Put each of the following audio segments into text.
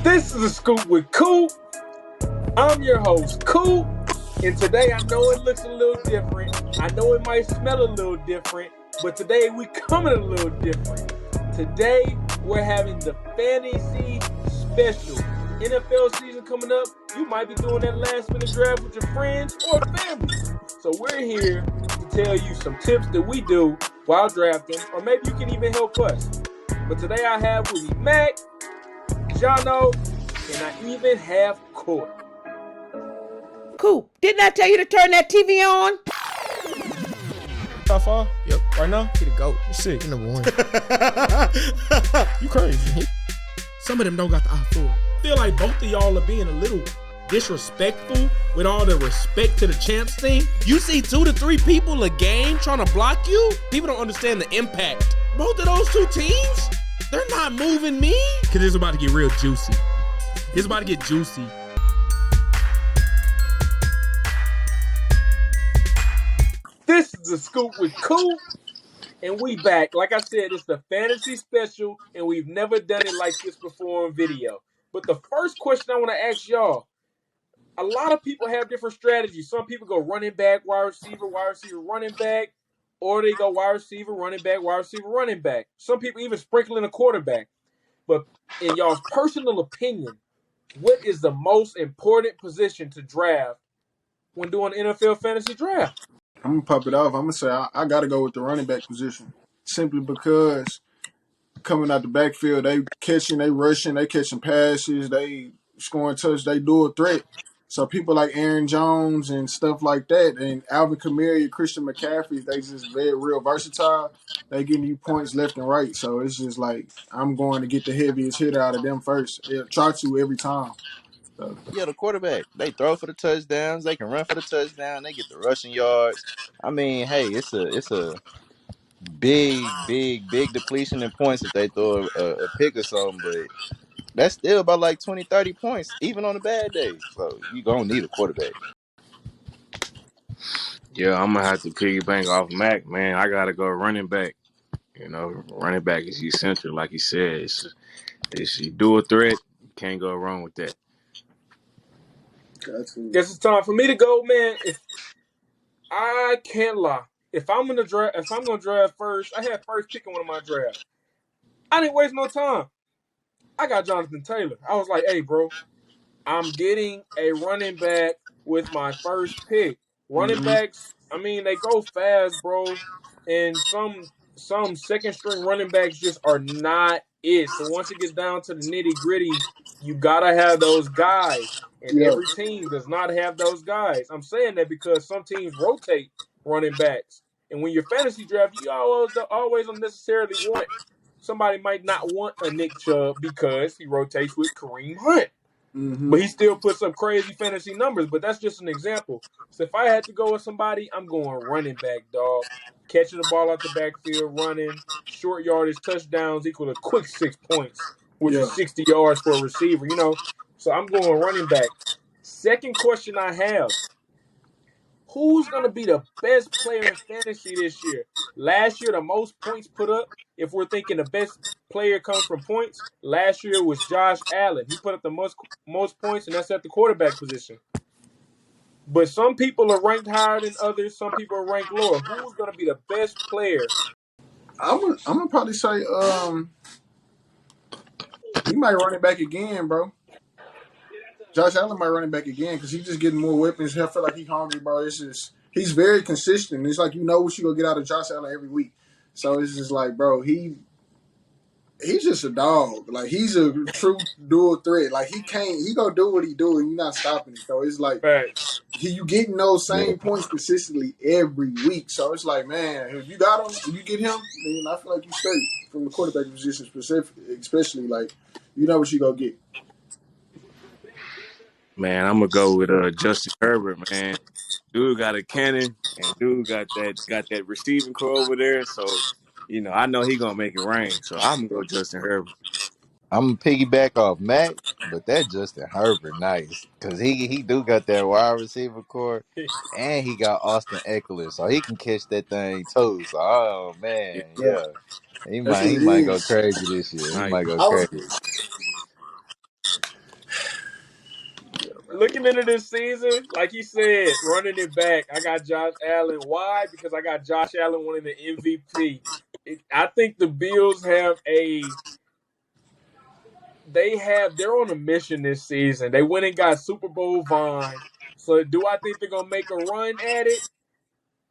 This is a Scoop with Coop. I'm your host, Coop. And today I know it looks a little different. I know it might smell a little different. But today we coming a little different. Today we're having the fantasy special. NFL season coming up. You might be doing that last minute draft with your friends or family. So we're here to tell you some tips that we do while drafting. Or maybe you can even help us. But today I have with me Mac, Jonno, and I even have Cort. Coop, didn't I tell you to turn that TV on? How far? Yep. Right now? He the GOAT. You sick. He number one. You crazy. Some of them don't got the I-4. I feel like both of y'all are being a little disrespectful with all the respect to the champs thing. You see 2 to 3 people a game trying to block you? People don't understand the impact. Both of those two teams, they're not moving me. Because it's about to get real juicy. It's about to get juicy. This is the Scoop with Coop, and we back. Like I said, it's the fantasy special, and we've never done it like this before on video. But the first question I want to ask y'all, a lot of people have different strategies. Some people go running back, wide receiver, running back, or they go wide receiver, running back, wide receiver, running back. Some people even sprinkle in a quarterback. But in y'all's personal opinion, what is the most important position to draft when doing NFL fantasy draft? I'm gonna pop it off. I'm gonna say I gotta go with the running back position, simply because coming out the backfield, they catching, they rushing, they catching passes, they scoring touch, they dual threat. So people like Aaron Jones and stuff like that, and Alvin Kamara, Christian McCaffrey, they just very real versatile. They getting you points left and right. So it's just like I'm going to get the heaviest hitter out of them first. Yeah, try to every time. So. Yeah, the quarterback. They throw for the touchdowns. They can run for the touchdown. They get the rushing yards. I mean, hey, it's a big depletion in points if they throw a pick or something, but that's still about like 20, 30 points, even on a bad day. So you gonna need a quarterback. Yeah, I'm gonna have to piggyback off Mac, man. I gotta go running back. You know, running back is essential, like he said. It's you do a threat, you can't go wrong with that. Guess it's time for me to go, man. If I can't lie, if I'm gonna draft first, I had first pick in one of my drafts. I didn't waste no time. I got Jonathan Taylor. I was like, hey, bro, I'm getting a running back with my first pick. Running backs, I mean, they go fast, bro. And some second string running backs just are not it. So once it gets down to the nitty gritty, you gotta have those guys. And every team does not have those guys. I'm saying that because some teams rotate running backs. And when you're fantasy draft, you always unnecessarily want. Somebody might not want a Nick Chubb because he rotates with Kareem Hunt. But he still puts up crazy fantasy numbers. But that's just an example. So if I had to go with somebody, I'm going running back, dog. Catching the ball out the backfield, running, short yardage, touchdowns equal a quick 6 points, which is 60 yards for a receiver, you know. So I'm going running back. Second question I have, who's going to be the best player in fantasy this year? Last year, the most points put up, if we're thinking the best player comes from points, last year was Josh Allen. He put up the most points, and that's at the quarterback position. But some people are ranked higher than others. Some people are ranked lower. Who's going to be the best player? I'm gonna probably say he might run it back again, bro. Josh Allen might run it back again because he's just getting more weapons. I feel like he's hungry, bro. It's just he's very consistent. It's like you know what you gonna get out of Josh Allen every week. So it's just like, bro, he's just a dog. Like he's a true dual threat. Like he gonna do what he do and you're not stopping it. So it's like you getting those same points consistently every week. So it's like, man, if you got him, if you get him, then I feel like you straight from the quarterback position specifically, especially like you know what you gonna get. Man, I'm gonna go with Justin Herbert, man. Dude got a cannon, and dude got that receiving core over there. So, you know, I know he gonna make it rain. So I'm gonna go Justin Herbert. I'm gonna piggyback off Mac, but that Justin Herbert nice because he do got that wide receiver core, and he got Austin Eckler, so he can catch that thing too. So oh man, yeah. He might go crazy this year. He might go crazy. looking into this season, like he said, running it back, I got Josh Allen. Why? Because I got Josh Allen winning the MVP. I think the Bills they're on a mission this season. They went and got Super Bowl Vaughn. So do I think they're gonna make a run at it?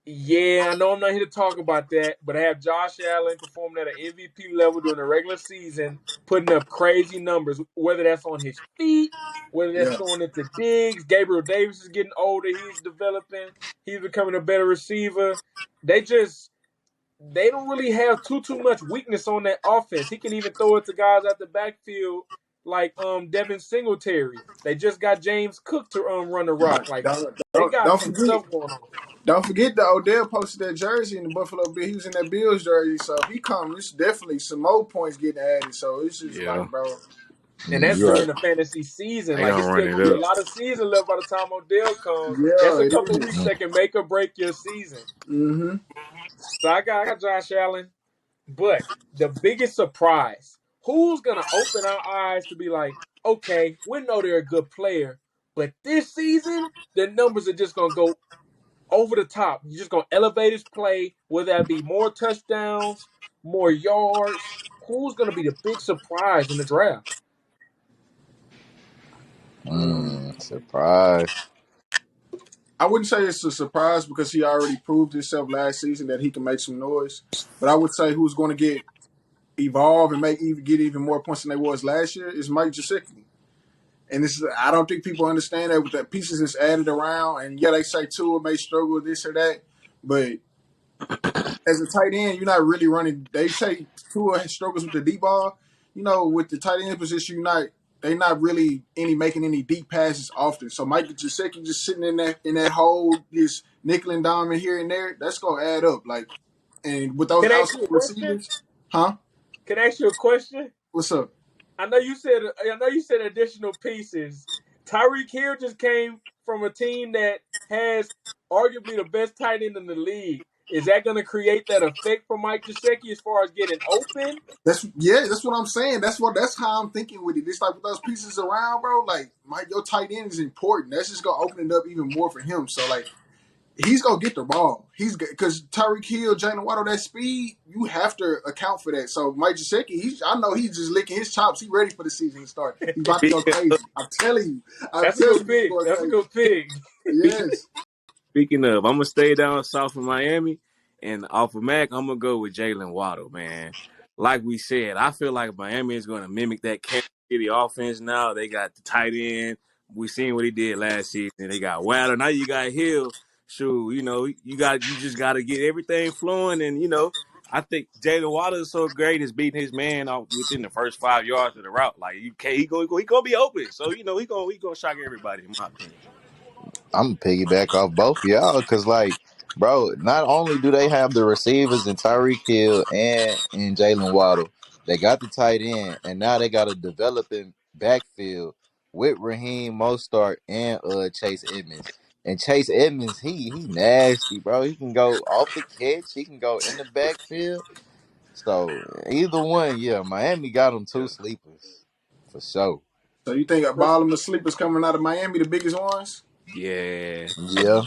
Yeah, I know I'm not here to talk about that, but I have Josh Allen performing at an MVP level during the regular season, putting up crazy numbers, whether that's on his feet, whether that's Yeah, throwing it to Diggs. Gabriel Davis is getting older. He's developing. He's becoming a better receiver. They just they don't really have too much weakness on that offense. He can even throw it to guys at the backfield like Devin Singletary. They just got James Cook to run the rock. but Like they got don't some forget. stuff going on. Don't forget that Odell posted that jersey in the Buffalo Bill. He was in that Bills jersey, so if he comes, it's definitely some more points getting added. So it's just Yeah, like, bro, And that's You're during right. the fantasy season. they Like gonna it's run still it gonna be a up. lot of season left by the time Odell comes. That's yeah, a it couple is. weeks that can make or break your season. Mm-hmm. So I got Josh Allen. But the biggest surprise, who's gonna open our eyes to be like, okay, we know they're a good player, but this season their numbers are just gonna go over the top. You're just gonna elevate his play, whether that be more touchdowns, more yards. Who's gonna be the big surprise in the draft? Surprise. I wouldn't say it's a surprise because he already proved himself last season that he can make some noise. But I would say who's going to get evolve and get even more points than they was last year is Mike Gesicki. And this is, I don't think people understand that with the pieces that's added around. And yeah, they say Tua may struggle with this or that, but as a tight end, you're not really running. They say Tua struggles with the deep ball. You know, with the tight end position, they not really making any deep passes often. So Mike Gesicki just sitting in that hole, just nickel and diamond here and there. That's gonna add up. Like, and with those Can I ask outside you a question? receivers, huh? Can I ask you a question? What's up? I know you said additional pieces. Tyreek Hill just came from a team that has arguably the best tight end in the league. Is that going to create that effect for Mike Gesicki as far as getting open? That's what I'm saying. That's how I'm thinking with it. It's like with those pieces around, bro. Like your tight end is important. That's just gonna open it up even more for him. So like he's gonna get the ball. He's because Tyreek Hill, Jalen Waddle, that speed, you have to account for that. So Mike Gesicki, I know he's just licking his chops. He's ready for the season to start. He's about to go crazy. I'm telling you. That's a good He's pick. going That's a crazy. good pick. Yes. Speaking of, I'm gonna stay down south of Miami, and off of Mac, I'm gonna go with Jalen Waddle, man. Like we said, I feel like Miami is gonna mimic that Kansas City offense now. They got the tight end. We seen what he did last season. They got Waddle. Now you got Hill. Shoot, you just got to get everything flowing, and I think Jalen Waddle is so great. Is beating his man off within the first 5 yards of the route. Like you can't, he gonna be open. So he gonna shock everybody, in my opinion. I'm gonna piggyback off both of y'all because, like, bro, not only do they have the receivers in Tyreek Hill and Jalen Waddle, they got the tight end, and now they got a developing backfield with Raheem Mostert and Chase Edmonds. And Chase Edmonds, he nasty, bro. He can go off the catch, he can go in the backfield. So either one, yeah, Miami got them two sleepers for sure. So you think a bottom of sleepers coming out of Miami, the biggest ones? Yeah. Yeah.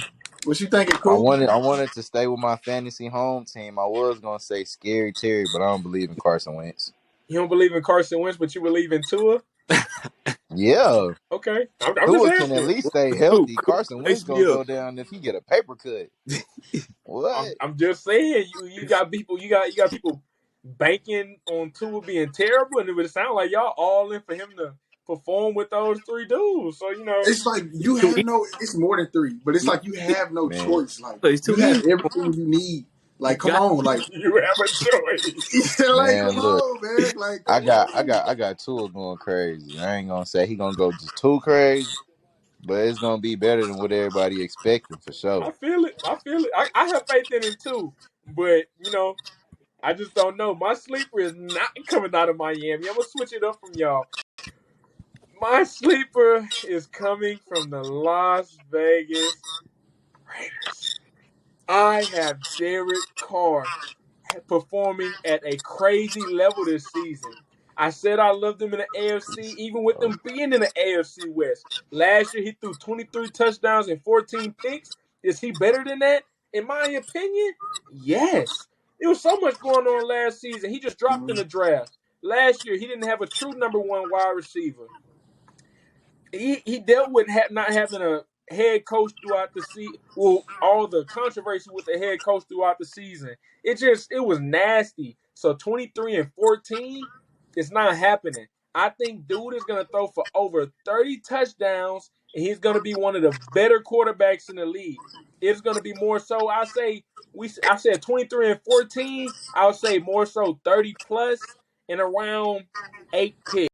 What you thinking, I Coop? wanted I wanted to stay with my fantasy home team. I was gonna say Scary Terry, but I don't believe in Carson Wentz. You don't believe in Carson Wentz, but you believe in Tua? Yeah, Okay. I'm just Tua can at asking. least stay Coop, healthy. Coop, Carson Wentz lace me gonna up. go down if he get a paper cut. What? I'm just saying you got people you got people banking on Tua being terrible, and it would sound like y'all all in for him to perform with those three dudes. So It's like you Too have easy. no. It's more than three, but it's like you have no Man, choice. Like It's you too have easy. everything you need. You Like, come got on, like, you have a choice. like, come man, look, on, man, like, I come got I on. got I got Tua going crazy. I ain't gonna say he gonna go just too crazy, but it's gonna be better than what everybody expecting for sure. I feel it. I feel it. I have faith in him too, but I just don't know. My sleeper is not coming out of Miami. I'm gonna switch it up from y'all. My sleeper is coming from the Las Vegas Raiders. I have Derek Carr performing at a crazy level this season. I said I loved him in the AFC, even with them being in the AFC West. Last year, he threw 23 touchdowns and 14 picks. Is he better than that? In my opinion, yes. There was so much going on last season. He just dropped in the draft. Last year, he didn't have a true number one wide receiver. He dealt with not having a head coach throughout the season. Well, all the controversy with the head coach throughout the season. It was nasty. So 23 and 14, it's not happening. I think dude is gonna throw for over 30 touchdowns, and he's gonna be one of the better quarterbacks in the league. It's gonna be more so. I said 23 and 14. I would say more so 30 plus and around 8 picks.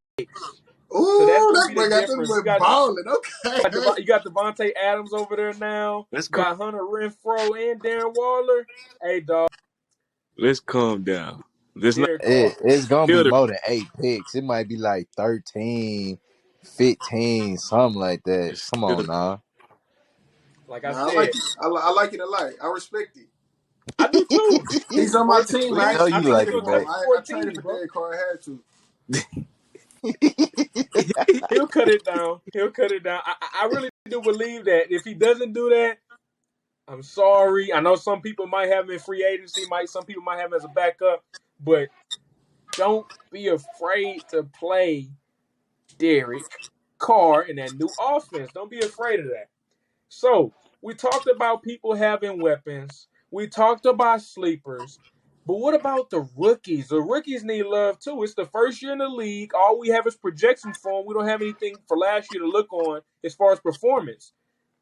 So that's Ooh, gonna that be the boy got this difference. boy balling. Okay. You got Devontae Adams over there now. Let's You calm. got Hunter Renfro and Darren Waller. Hey dog, Let's calm down. Let's not Derek Carr. It's gonna be feel the more than 8 picks. It might be like 13, 15, something like that. just Come feel the on now. Like I Nah, I like said, it. I like it a lot. I respect it. I do too. He's on my team. We know I you think he's like gonna it, For cut him. Mac. for I traded 14, for bro. Derek Carr. I had to. He'll cut it down. He'll cut it down. I really do believe that. If he doesn't do that, I'm sorry. I know some people might have him in free agency, some people might have him as a backup, but don't be afraid to play Derek Carr in that new offense. Don't be afraid of that. So we talked about people having weapons. We talked about sleepers. But what about the rookies? The rookies need love too. It's the first year in the league. All we have is projections for them. We don't have anything for last year to look on as far as performance.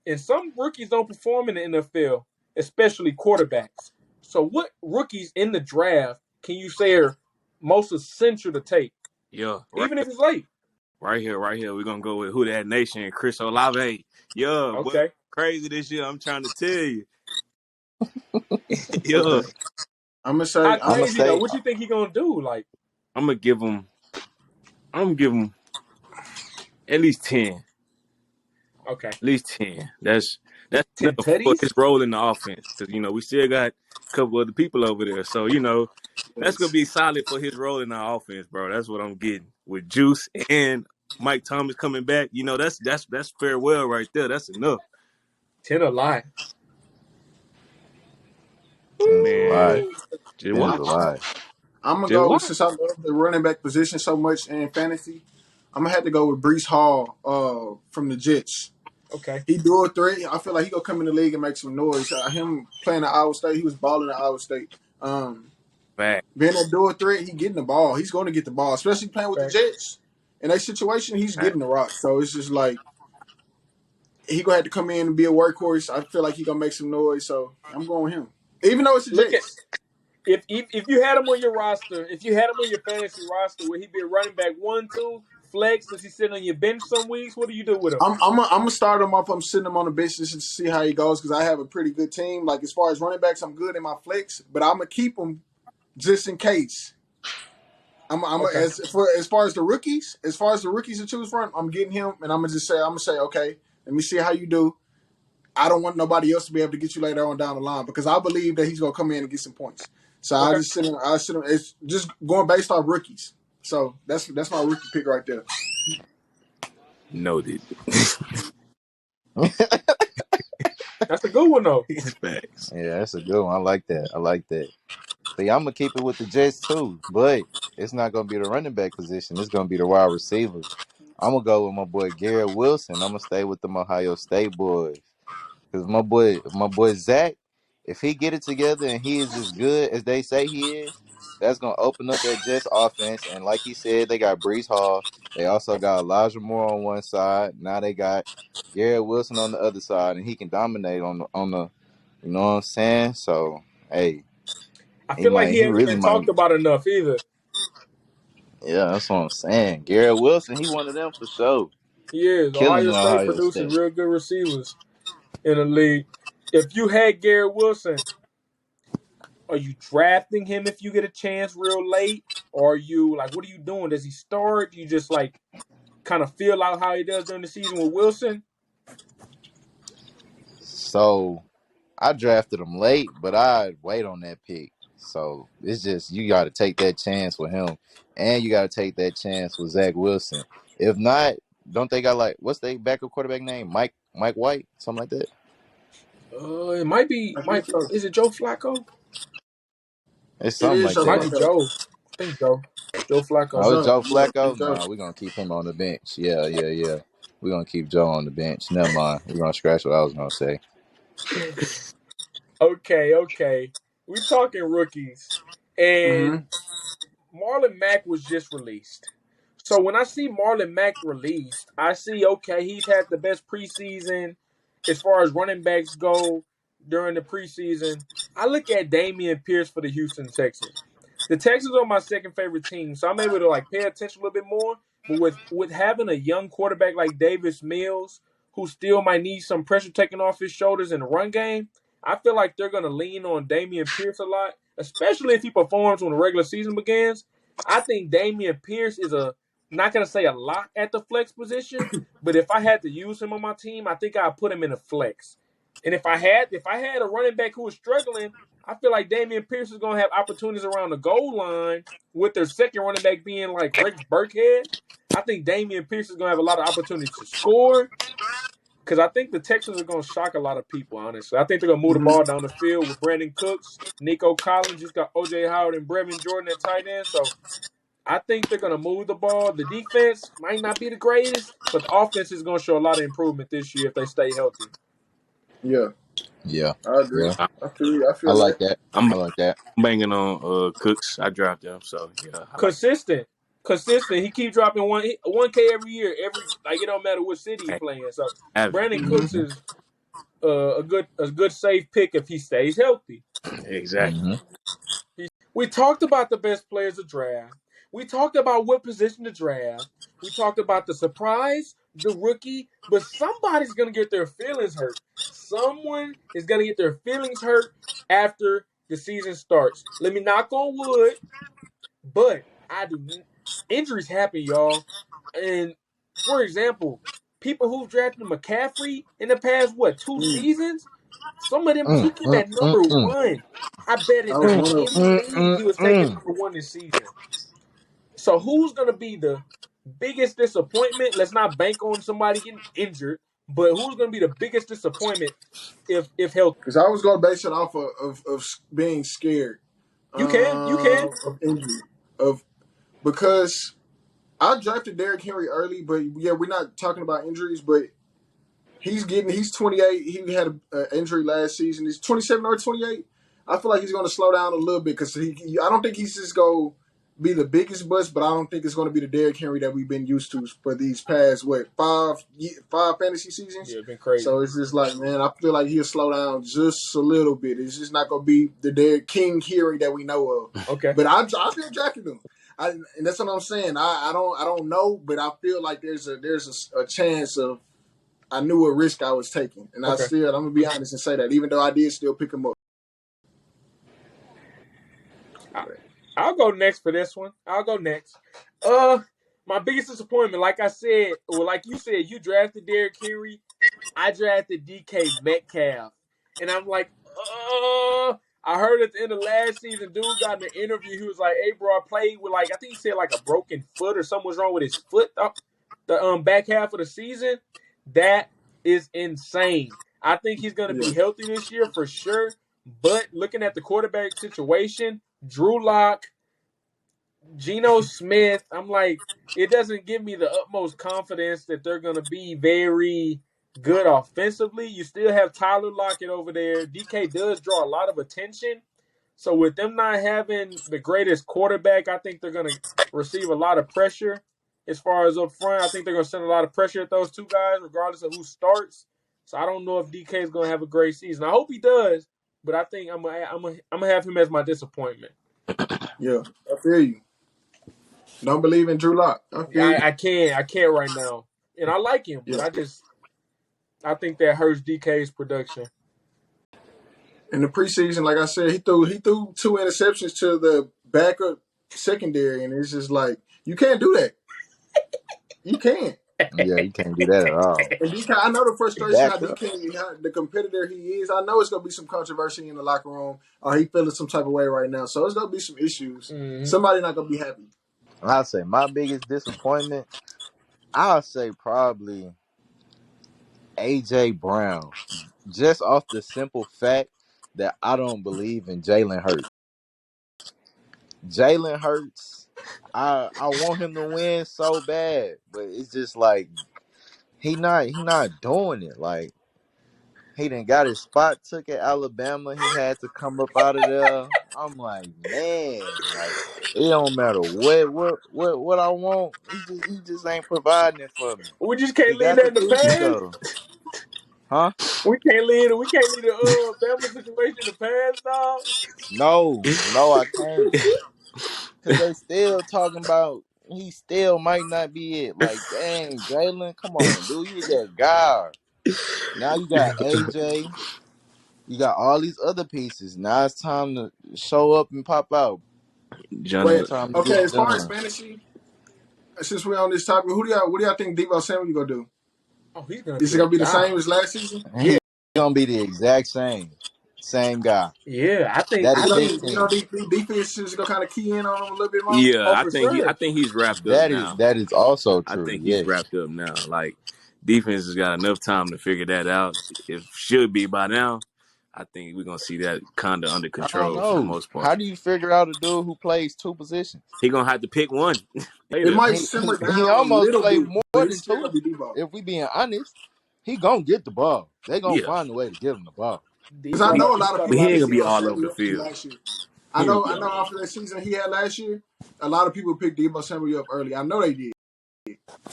And some rookies don't perform in the NFL, especially quarterbacks. So what rookies in the draft can you say are most essential to take, yeah, even if it's late? right here. We're gonna go with Who That Nation, Chris Olave. Yeah, but Okay. crazy this year. I'm trying to tell you. Yeah, Okay. I'm gonna say. How I'm gonna crazy though? say What you think he gonna do? Like, I'm gonna give him. I'm gonna give him at least 10. okay, At least 10. That's 10 enough for his tutties? role in the offense because we still got a couple other people over there. So that's gonna be solid for his role in our offense, bro. That's what I'm getting with Juice and Mike Thomas coming back. That's farewell right there. That's enough, 10 a lot. 10's a lot. Ooh. just 10's watch, a lot. I'm gonna just go watch. since I love the running back position so much in fantasy. I'm gonna have to go with Brees Hall from the Jets. Okay. He dual threat. I feel like he gonna come in the league and make some noise. Him playing at Iowa State, he was balling at Iowa State. Back. Being a dual threat, he getting the ball. He's going to get the ball, especially playing with the Facts. Jets. In that situation, he's Back. getting the rock. So it's just like he gonna have to come in and be a workhorse. I feel like he gonna make some noise. So I'm going with him, even though it's the Look at Jets. if you had him on your roster, if you had him on your fantasy roster, would he be a running back 1, 2 flex? Does he sit on your bench some weeks? What do you do with him? I'm gonna start him off. I'm sitting him on the bench just to see how he goes because I have a pretty good team. Like as far as running backs, I'm good in my flex, but I'm gonna keep him just in case. Okay. As far as the rookies to choose from, I'm getting him, and I'm gonna say, okay, let me see how you do. I don't want nobody else to be able to get you later on down the line because I believe that he's gonna come in and get some points. So I Okay. just sit him. It's just going based off rookies. So that's my rookie pick right there. Noted. That's a good one though. Facts. Yeah, that's a good one. I like that. See, I'm gonna keep it with the Jets too, but it's not gonna be the running back position. It's gonna be the wide receivers. I'm gonna go with my boy Garrett Wilson. I'm gonna stay with them Ohio State boys. Because my boy Zach, if he get it together and he is as good as they say he is, that's gonna open up that Jets offense. And like he said, they got Brees Hall. They also got Elijah Moore on one side. Now they got Garrett Wilson on the other side, and he can dominate on the. You know what I'm saying? So hey, I feel like he he hasn't really been might. talked about enough either. Yeah, that's what I'm saying. Garrett Wilson, he one of them for sure. He is. Killing Ohio the State Ohio produces State. real good receivers in the league. If you had Garrett Wilson, are you drafting him if you get a chance real late? Or are you like, what are you doing? Does he start? You just like kind of feel out how he does during the season with Wilson? So I drafted him late, but I'd wait on that pick. So it's just you got to take that chance with him, and you got to take that chance with Zach Wilson. If not, don't they got like what's their backup quarterback name? Mike White, something like that. It might be. I think so. Is it Joe Flacco? It's It something is like Joe Might that. be Flacco. Joe. I think Joe. Joe Flacco. Oh, it's Joe. Joe Yeah, it's Flacco. Joe. Nah, we're gonna keep him on the bench. Yeah, yeah, yeah. We're gonna keep Joe on the bench. Never mind. We're gonna scratch what I was gonna say. Okay. We talking rookies, and Mm-hmm. Marlon Mack was just released. So when I see Marlon Mack released, I see okay, he's had the best preseason as far as running backs go during the preseason. I look at Dameon Pierce for the Houston Texans. The Texans are my second favorite team, so I'm able to like pay attention a little bit more. But with having a young quarterback like Davis Mills, who still might need some pressure taken off his shoulders in the run game, I feel like they're going to lean on Dameon Pierce a lot, especially if he performs when the regular season begins. I think Dameon Pierce is not going to say a lot at the flex position, but if I had to use him on my team, I think I'd put him in a flex. And if I had a running back who was struggling, I feel like Dameon Pierce is going to have opportunities around the goal line with their second running back being like Rex Burkhead. I think Dameon Pierce is going to have a lot of opportunities to score because I think the Texans are going to shock a lot of people, honestly. I think they're going to move the Mm-hmm. ball down the field with Brandon Cooks, Nico Collins. He's got O.J. Howard and Brevin Jordan at tight end. So I think they're going to move the ball. The defense might not be the greatest, but the offense is going to show a lot of improvement this year if they stay healthy. Yeah, Yeah, I agree. yeah. I feel you. I I feel like like that. I'm I like that. banging on Cooks. I dropped him, so yeah, I like. Consistent. He keep dropping 1K every year. It don't matter what city he Hey, playing. So have it. Brandon mm-hmm. Cooks is a good safe pick if he stays healthy. Exactly. Hmm. We talked about the best players to draft. We talked about what position to draft. We talked about the surprise, the rookie, but somebody's gonna get their feelings hurt. Someone is gonna get their feelings hurt after the season starts. Let me knock on wood. But injuries happen, y'all. And for example, people who've drafted McCaffrey in the past two Mm. seasons, some of them Mm, took him mm, at mm, number mm, one. I bet I if was there's one of them. any league he was taken mm. number one this season. So who's gonna be the biggest disappointment? Let's not bank on somebody getting injured, but who's gonna be the biggest disappointment if healthy? Because I was going to base it off of being scared You can. of injury. Of Because I drafted Derrick Henry early, but yeah, we're not talking about injuries, but he's 28. He had an injury last season. He's 27 or 28. I feel like he's going to slow down a little bit because I don't think he's just going to be the biggest bust, but I don't think it's going to be the Derrick Henry that we've been used to for these past, five fantasy seasons. Yeah, it's been crazy. So it's just like, man, I feel like he'll slow down just a little bit. It's just not going to be the Derrick King Henry that we know of. Okay. But I feel drafting him. And that's what I'm saying. I don't know, but I feel like there's a chance of I knew what risk I was taking, and Okay. I'm gonna be honest and say that, even though I did still pick him up. I'll go next for this one. My biggest disappointment, like I said, or like you said, you drafted Derrick Henry. I drafted DK Metcalf, and I'm like, I heard at the end of last season, dude got in an interview. He was like, "Hey, bro, I played with I think he said like a broken foot or something was wrong with his foot the back half of the season." That is insane. I think he's going to be healthy this year for sure. But looking at the quarterback situation, Drew Lock, Geno Smith, I'm like, it doesn't give me the utmost confidence that they're going to be very good offensively. You still have Tyler Lockett over there. DK does draw a lot of attention. So with them not having the greatest quarterback, I think they're going to receive a lot of pressure as far as up front. I think they're going to send a lot of pressure at those two guys, regardless of who starts. So I don't know if DK is going to have a great season. I hope he does, but I think I'm gonna have him as my disappointment. Yeah, I feel you. Don't believe in Drew Lock. I feel you. I can't right now, and I like him, but I think that hurts DK's production. In the preseason, like I said, he threw 2 interceptions to the backup secondary, and it's just like you can't do that. You can't. Yeah, you can't do that at all. And DK, I know the frustration how Back up. DK, the competitor he is. I know it's gonna be some controversy in the locker room, or he feeling some type of way right now. So it's gonna be some issues. Mhm. Somebody not gonna be happy. I'll say my biggest disappointment, I'll say probably AJ Brown. Just off the simple fact that I don't believe in Jalen Hurts. Jalen Hurts, I want him to win so bad, but it's just like he not doing it. Like he done got his spot took at Alabama. He had to come up out of there. I'm like, man, like it don't matter what I want. He just ain't providing it for me. We just He can't leave got that the in the pieces past. though, huh? We can't leave the Bama situation in the past, dog. No, I can't. Cause they still talking about he still might not be it. Like, dang, Jalen, come on, dude, you was that guy. Now you got AJ, you got all these other pieces. Now it's time to show up and pop out. Wait, Jonno, It's time to get okay. it As far as done. fantasy, since we're on this topic, what do y'all think Debo Samuel gonna do? Oh, he's gonna Is be it a gonna be the god. same as last season? Yeah, He gonna be the exact same guy. yeah. I think That I is his think You know, team. the defense is gonna kind of key in on him a little bit more. yeah, oh I for think he I sure. think he's wrapped up That is now. that is also I true. think he's Yes. wrapped up now. Like defense has got enough time to figure that out. It should be by now. I think we're gonna see that kind of under I don't control for the know. most part. How do you figure out a dude who plays two positions? He gonna have to pick one It later. might He simmer he, he down a almost little played bit, but more it's than still two. gonna be Debo. If we being honest, he gonna get the ball. They gonna Yeah, find a way to give him the ball. Because I know a He lot of caught a but people he lot ain't of picked gonna be Debo sense. all over the Samuel up field. last year. He I ain't gonna know, be I all know. over. After that season he had last year, a lot of people picked Debo Samuel up early. I know they did.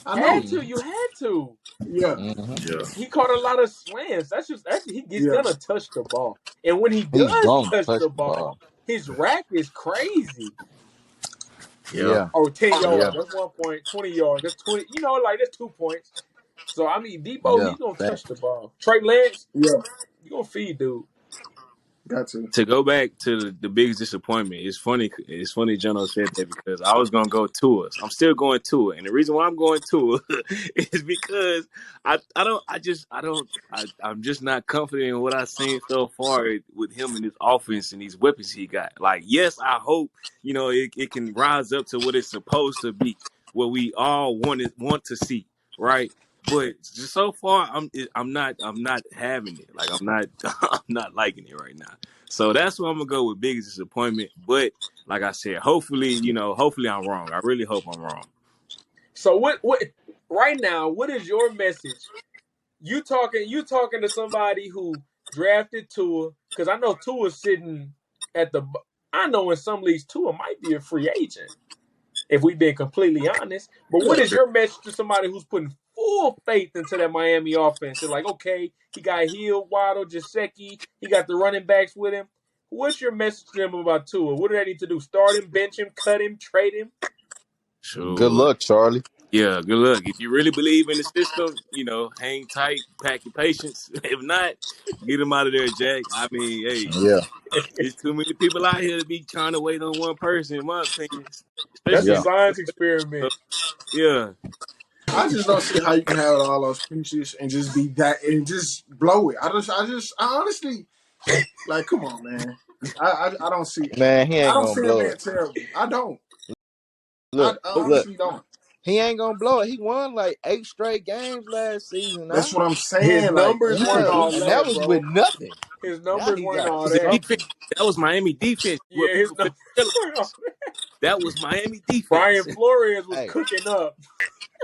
I Had know. to, Mm-hmm. you had to. Yeah, Mm-hmm. Yeah, He caught a lot of slants. He's yeah. gonna touch the ball, and when he He's does gonna touch touch the the ball. ball, his rack is crazy. yeah, Yeah. Oh, 10 Yeah. yards. That's 1 point. 20 yards. That's 20. Like that's 2 points. So I mean, Debo, Yeah. he's gonna touch the Facts. ball. Trey Lance, Yeah, you gonna feed dude. got to. to go back to the biggest disappointment, it's funny. It's funny Jono said that because I was gonna go Tua. I'm still going Tua, and the reason why I'm going Tua is because I'm just not confident in what I've seen so far with him and his offense and these weapons he got. Like, yes, I hope it can rise up to what it's supposed to be, what we all want to see, right? But just so far, I'm not having it. Like I'm not I'm not liking it right now. So that's what I'm gonna go with biggest disappointment. But like I said, hopefully I'm wrong. I really hope I'm wrong. So what right now, what is your message? You talking to somebody who drafted Tua, because I know Tua's sitting at the I know in some leagues Tua might be a free agent, if we've been completely honest. But what is your message to somebody who's putting full faith into that Miami offense? They're like, okay, he got Hill, Waddle, Gesicki, he got the running backs with him. What's your message to them about Tua? What do they need to do? Start him, bench him, cut him, trade him? Good Sure. luck, Charlie. Yeah, good luck. If you really believe in the system, hang tight, pack your patience. If not, get him out of there, Jack. I mean, hey, Yeah. it's too many people out here to be trying to wait on one person, in my opinion. That's Especially a Yeah. in science so, experiment. yeah. I just don't see how you can have all those pieces and just be that and just blow it. I honestly like. Come on, man. I don't see. Man, he I ain't don't gonna see him blow being it. terrible. I don't. I Look. honestly don't. He ain't gonna blow it. He won like 8 straight games last season, That's huh? what I'm His saying. Like, numbers weren't Yeah, all and that that, was with bro. nothing. His Now numbers he weren't got all Was the that. defense. something. That was Miami defense. What Yeah, his people feel numbers weren't all that. that was Miami defense. Brian Flores was Hey, cooking up.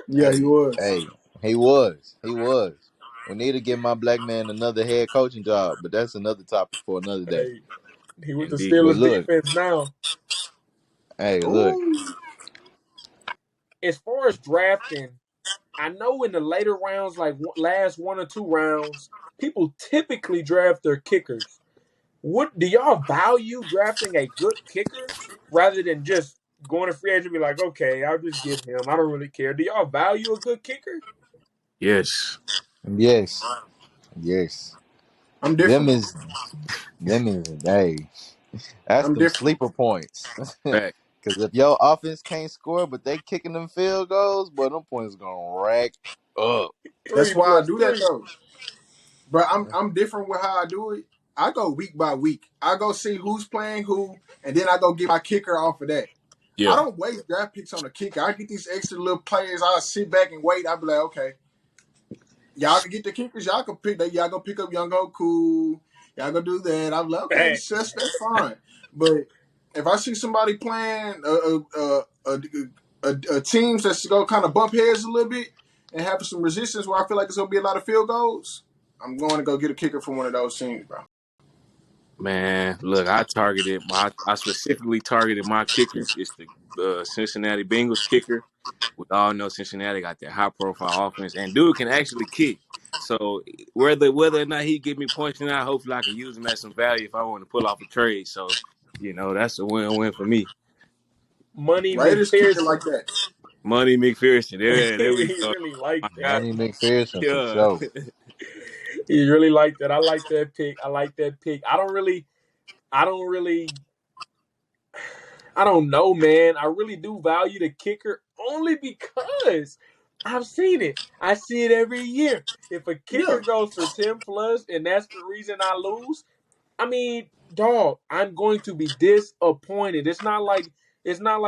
yeah, he hey, was. hey. He was. He was. We need to give my black man another head coaching job, but that's another topic for another day. Hey, he with the Indeed. But Steelers look, defense now. hey, look. Ooh, As far as drafting, I know in the later rounds, like last 1 or 2 rounds, people typically draft their kickers. What do y'all value drafting a good kicker rather than just going to free agent and be like, okay, I'll just get him. I don't really care. Do y'all value a good kicker? Yes. Yes, yes. I'm Them different. is them is hey. That's I'm them different. sleeper points. Fact. Because if your offense can't score, but they kicking them field goals, boy, them points gonna rack up. That's Three why I plus do that three. though. But I'm different with how I do it. I go week by week. I go see who's playing who, and then I go get my kicker off of that. I Yeah. don't waste draft picks on the kicker. I get these extra little players. I'll sit back and wait. I'll be like, okay, y'all can get the kickers. Y'all can pick that. Y'all go pick up Young Go Cool. Y'all go do that. I'm like, okay, Facts. that's fine. But if I see somebody playing a teams that's go kind of bump heads a little bit and have some resistance where I feel like it's gonna be a lot of field goals, I'm going to go get a kicker from one of those teams, bro. Man, look, I specifically targeted my kickers. It's the Cincinnati Bengals kicker. We all know Cincinnati got that high profile offense, and dude can actually kick. So whether or not he give me points or not, hopefully I can use him as some value if I want to pull off a trade. So, that's a win-win for me. Money Raiders kicker like McPherson. that. Money McPherson, there we He go. really liked My that. guy, Money McPherson for yeah. sure. He really liked that. I like that pick. I like that pick. I don't really I don't know, man. I really do value the kicker only because I've seen it. I see it every year. If a Yeah. kicker goes for 10 plus and that's the reason I lose, I mean, dog, I'm going to be disappointed. It's not like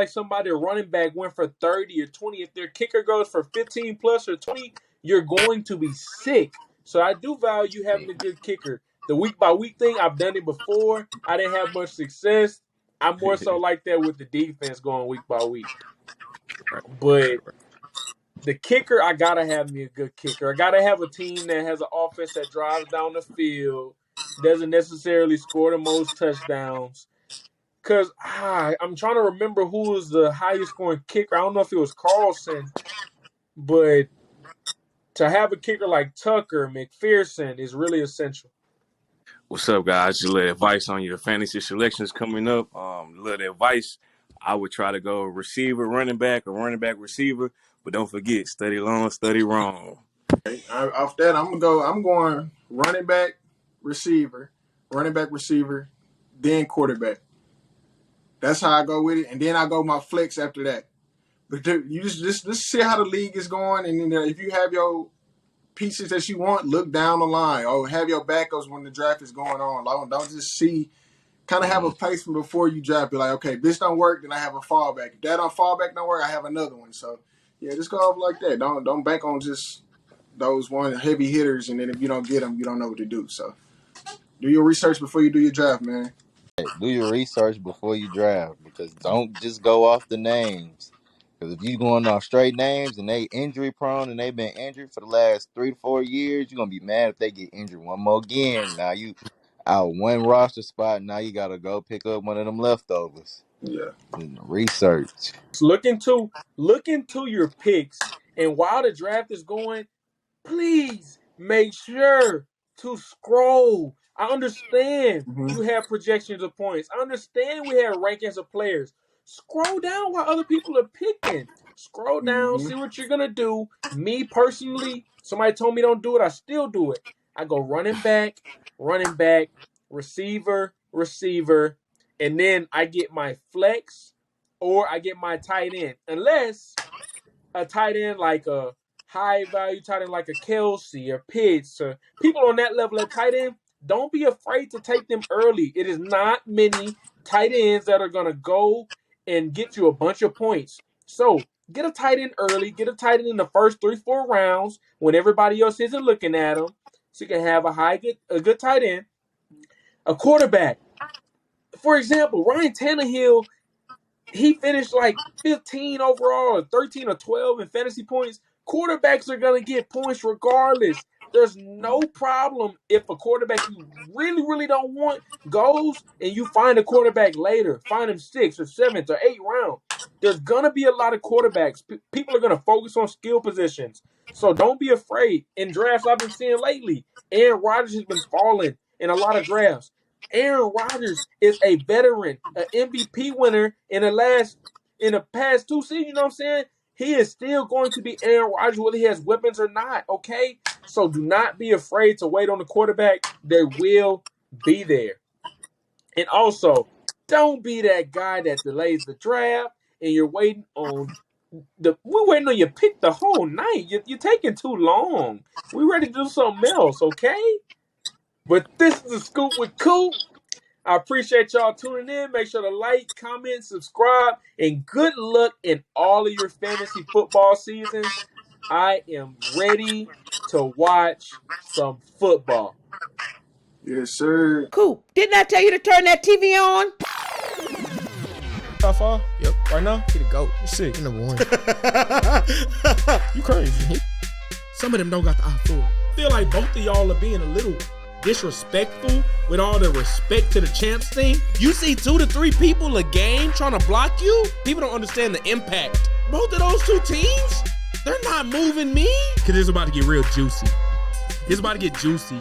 somebody running back went for 30 or 20. If their kicker goes for 15 plus or 20, you're going to be sick. So I do value having a good kicker. The week by week thing, I've done it before. I didn't have much success. I'm more so like that with the defense going week by week. Right, But right, right. the kicker, I gotta have me a good kicker. I gotta have a team that has an offense that drives down the field, doesn't necessarily score the most touchdowns. Cause I'm trying to remember who was the highest scoring kicker. I don't know if it was Carlson, but to have a kicker like Tucker McPherson is really essential. What's up, guys? Just a little advice on your fantasy selections coming up. Little advice. I would try to go receiver, running back, or running back receiver, but don't forget, study long, study wrong. Off that, I'm going running back receiver, then quarterback. That's how I go with it, and then I go my flex after that. But you just see how the league is going, and then if you have your pieces that you want, look down the line. Or have your backups when the draft is going on. Don't just see. Kind of have a placement before you draft. Be like, okay, if this don't work, then I have a fallback. If that fallback don't work, I have another one. So yeah, just go off like that. Don't bank on just those one heavy hitters, and then if you don't get them, you don't know what to do. So do your research before you do your draft, man. Do your research before you draft because don't just go off the names. Because if you going off straight names and they injury prone and they've been injured for the last 3 to 4 years, you're gonna be mad if they get injured one more again. Now you out one roster spot. Now you gotta go pick up one of them leftovers. Yeah. Research. Look into your picks, and while the draft is going, please make sure to scroll. I understand Mm-hmm. you have projections of points. I understand we have rankings of players. Scroll down while other people are picking. Scroll down, Mm-hmm. see what you're gonna do. Me personally, somebody told me don't do it. I still do it. I go running back, receiver, receiver, and then I get my flex or I get my tight end. Unless a tight end like a high value tight end like a Kelsey or Pitts or people on that level at tight end, don't be afraid to take them early. It is not many tight ends that are going to go and get you a bunch of points. So get a tight end early, get a tight end in the first 3-4 rounds when everybody else isn't looking at them. So you can have a good tight end. A quarterback. For example, Ryan Tannehill, he finished like 15 overall, or 13 or 12 in fantasy points. Quarterbacks are going to get points regardless. There's no problem if a quarterback you really, really don't want goes and you find a quarterback later, find him 6th or 7th or 8th round. There's going to be a lot of quarterbacks. People are going to focus on skill positions. So don't be afraid. In drafts I've been seeing lately, Aaron Rodgers has been falling in a lot of drafts. Aaron Rodgers is a veteran, an MVP winner in the past 2 seasons. You know what I'm saying? He is still going to be Aaron Rodgers whether he has weapons or not. Okay, so do not be afraid to wait on the quarterback. They will be there. And also, Don't be that guy that delays the draft and you're waiting on we're waiting on your pick the whole night. You're taking too long. We ready to do something else, okay? But this is the Scoop with Coop. I appreciate y'all tuning in. Make sure to like, comment, subscribe, and good luck in all of your fantasy football seasons. I am ready to watch some football. Yes, sir. Coop, didn't I tell you to turn that TV on? How far? Yep. Right now? He the GOAT. You sick. He number one. You crazy. Some of them don't got the eye for it. I feel like both of y'all are being a little disrespectful with all the respect to the champs thing. You see 2 to 3 people a game trying to block you? People don't understand the impact. Both of those 2 teams, they're not moving me. Because it's about to get real juicy. It's about to get juicy.